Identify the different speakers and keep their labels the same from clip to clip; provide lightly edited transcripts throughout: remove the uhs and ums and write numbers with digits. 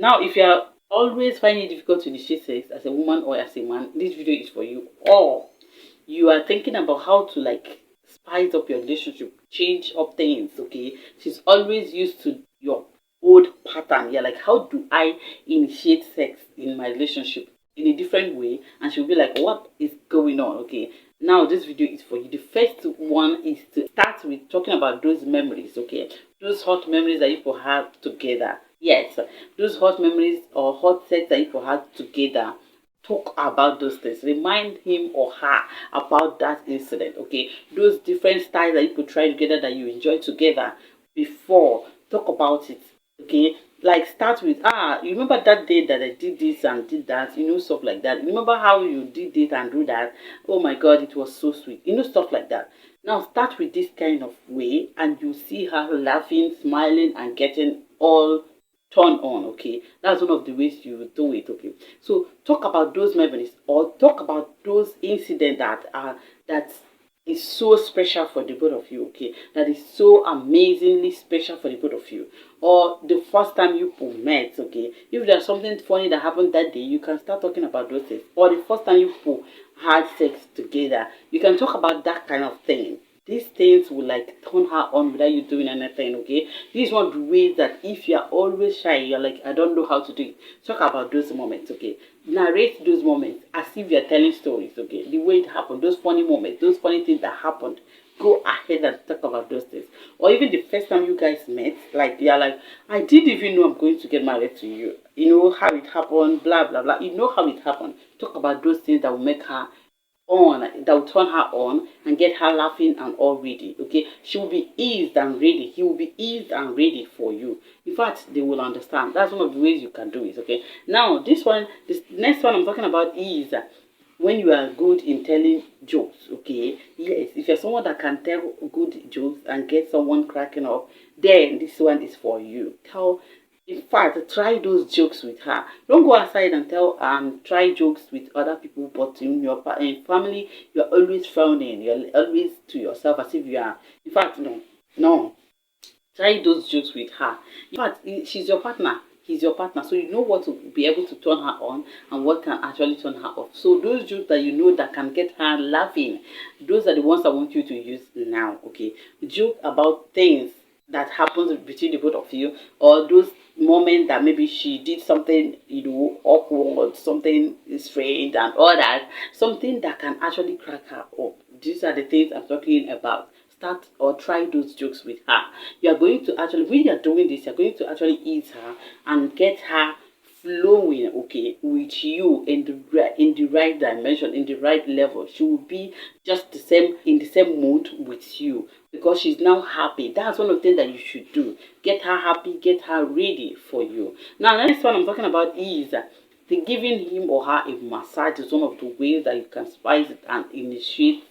Speaker 1: Now, if you are always finding it difficult to initiate sex as a woman or as a man, this video is for you. Or you are thinking about how to like spice up your relationship, change up things, okay? She's always used to your old pattern. Yeah, like how do I initiate sex in my relationship in a different way? And she'll be like, what is going on? Okay. Now this video is for you. The first one is to start with talking about those memories, okay? Those hot memories that you people have together. Yes, those hot memories or hot sex that you people had together. Talk about those things. Remind him or her about that incident. Okay, those different styles that you could try together that you enjoy together before. Talk about it. Okay, like start with you remember that day that I did this and did that, stuff like that. Remember how you did it and do that? Oh my god, it was so sweet, stuff like that. Now start with this kind of way and you see her laughing, smiling, and getting all turn on. Okay, that's one of the ways you do it. Okay, so talk about those memories or talk about those incidents that is so special for the both of you. Okay, that is so amazingly special for the both of you. Or the first time you people met. Okay, if there's something funny that happened that day, you can start talking about those things. Or the first time you people had sex together, you can talk about that kind of thing. These things will like turn her on without you doing anything. Okay, this is one of the ways that if you're always shy, you're like, I don't know how to do it. Talk about those moments. Okay, narrate those moments as if you're telling stories. Okay, the way it happened, those funny moments, those funny things that happened. Go ahead and talk about those things. Or even the first time you guys met, like you're like, I didn't even know I'm going to get married to you. You know how it happened, blah blah blah. You know how it happened. Talk about those things that will make her on, that will turn her on and get her laughing and all ready. Okay, she will be eased and ready. He will be eased and ready for you. In fact, they will understand. That's one of the ways you can do it. Okay, now this next one I'm talking about is when you are good in telling jokes. Okay, yes, if you're someone that can tell good jokes and get someone cracking up, then this one is for you. In fact, try those jokes with her. Don't go outside and try jokes with other people, but in your family, you're always frowning. You're always to yourself as if you are. In fact, no, no. Try those jokes with her. In fact, she's your partner. He's your partner, so you know what to be able to turn her on and what can actually turn her off. So those jokes that you know that can get her laughing, those are the ones I want you to use now. Okay, joke about things that happens between the both of you, or those moments that maybe she did something, awkward, something strange, and all that, something that can actually crack her up. These are the things I'm talking about. Start or try those jokes with her. You are going to actually, when you are doing this, you're going to actually ease her and get her flowing, okay, with you in the right dimension, in the right level. She will be just the same in the same mood with you because she's now happy. That's one of the things that you should do. Get her happy, get her ready for you. Now, the next one I'm talking about is the giving him or her a massage is one of the ways that you can spice it and initiate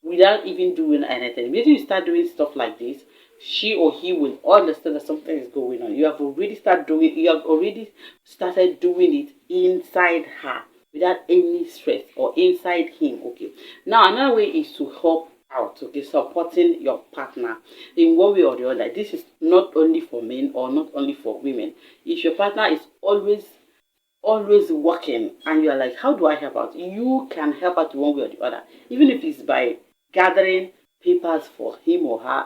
Speaker 1: without even doing anything. Immediately you start doing stuff like this, she or he will understand that something is going on. You have already started doing it inside her without any stress or inside him. Okay. Now another way is to help out, okay, supporting your partner in one way or the other. This is not only for men or not only for women. If your partner is always working and you are like, how do I help out? You can help out one way or the other, even if it's by gathering papers for him or her,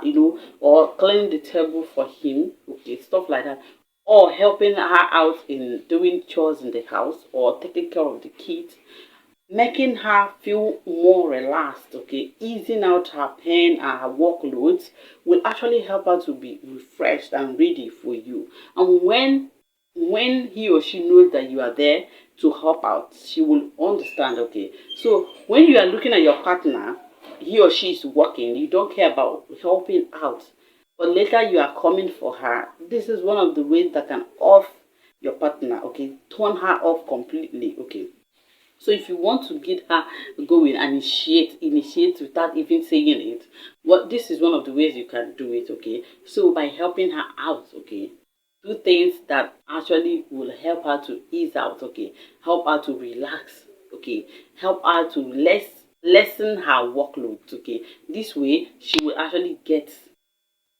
Speaker 1: or cleaning the table for him, okay, stuff like that, or helping her out in doing chores in the house or taking care of the kids, making her feel more relaxed, okay, easing out her pain and her workloads will actually help her to be refreshed and ready for you. And when he or she knows that you are there to help out, she will understand. Okay, so when you are looking at your partner, he or she is working, you don't care about helping out, but later you are coming for her. This is one of the ways that can off your partner. Okay, turn her off completely. Okay, so if you want to get her going and initiate without even saying it, this is one of the ways you can do it. Okay, so by helping her out, okay, do things that actually will help her to ease out. Okay, help her to relax. Okay, help her to lessen her workload. Okay, this way she will actually get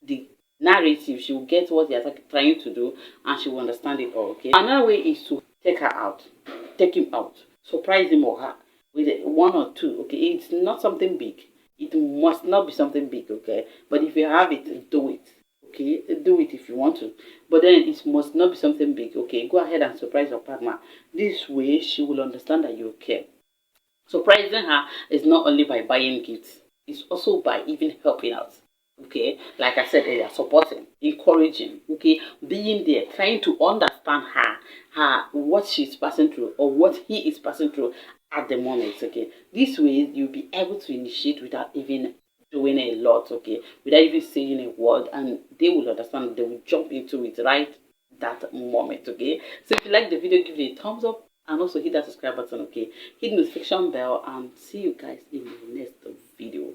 Speaker 1: the narrative, she will get what you're trying to do, and she will understand it all. Okay. Another way is to take her out, take him out, surprise him or her with one or two. Okay, it's not something big. It must not be something big. Okay, but if you have it, do it. Okay, do it if you want to, but then it must not be something big. Okay, go ahead and surprise your partner. This way, she will understand that you care. Surprising her is not only by buying gifts, it's also by even helping out. Okay, like I said earlier, supporting, encouraging, okay, being there, trying to understand her what she's passing through or what he is passing through at the moment. Okay, this way you'll be able to initiate without even doing a lot, okay, without even saying a word, and they will understand, they will jump into it right that moment. Okay, so if you like the video, give it a thumbs up and also hit that subscribe button. Okay, hit notification bell, and see you guys in the next video.